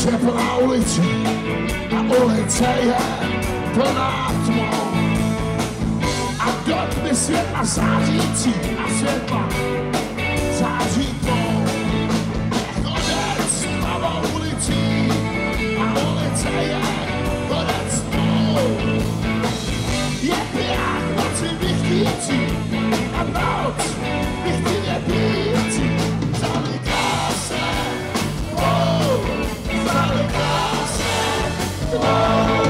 je plná ulici a ulice je plná tmou. A do tmy světla zářící a světla září tmou. Konec tmavou ulicí a ulice je konec tmou. Je piják noci vychtící a noc vychtivě pící. Zaliká se tmou, zaliká se tmou.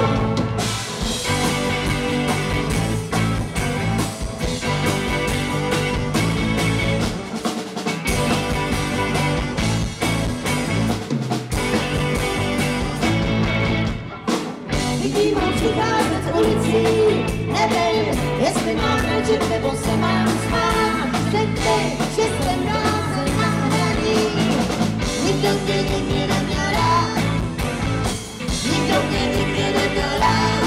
Vidím ho přicházet z ulicí, nevím, jestli mám mlčet nebo se mám smát. Řekni, že jsem rád na hraní, nikdo mě nikdy neměl rád, nikdo mě nikdy neměl rád.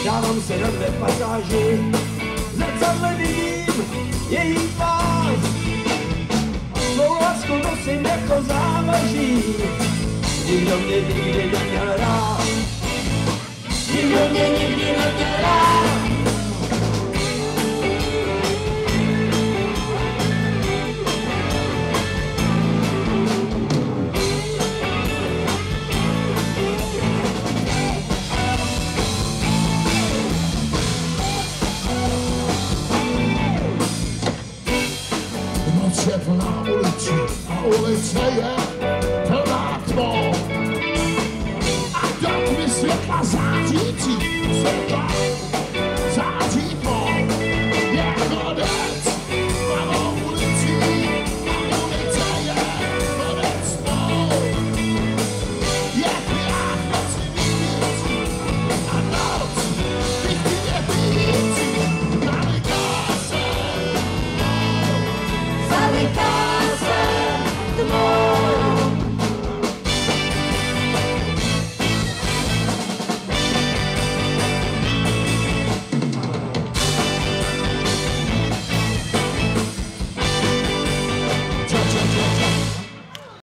Dávám se na dvě pasáži, v zrcadle vidím její tvář. Svou lásku nosím jako závaží, nikdo mě nikdy neměl rád, nikdo mě nikdy neměl rád. Noc je plná ulici a ulice je plná tmou. A do tmy světla zářící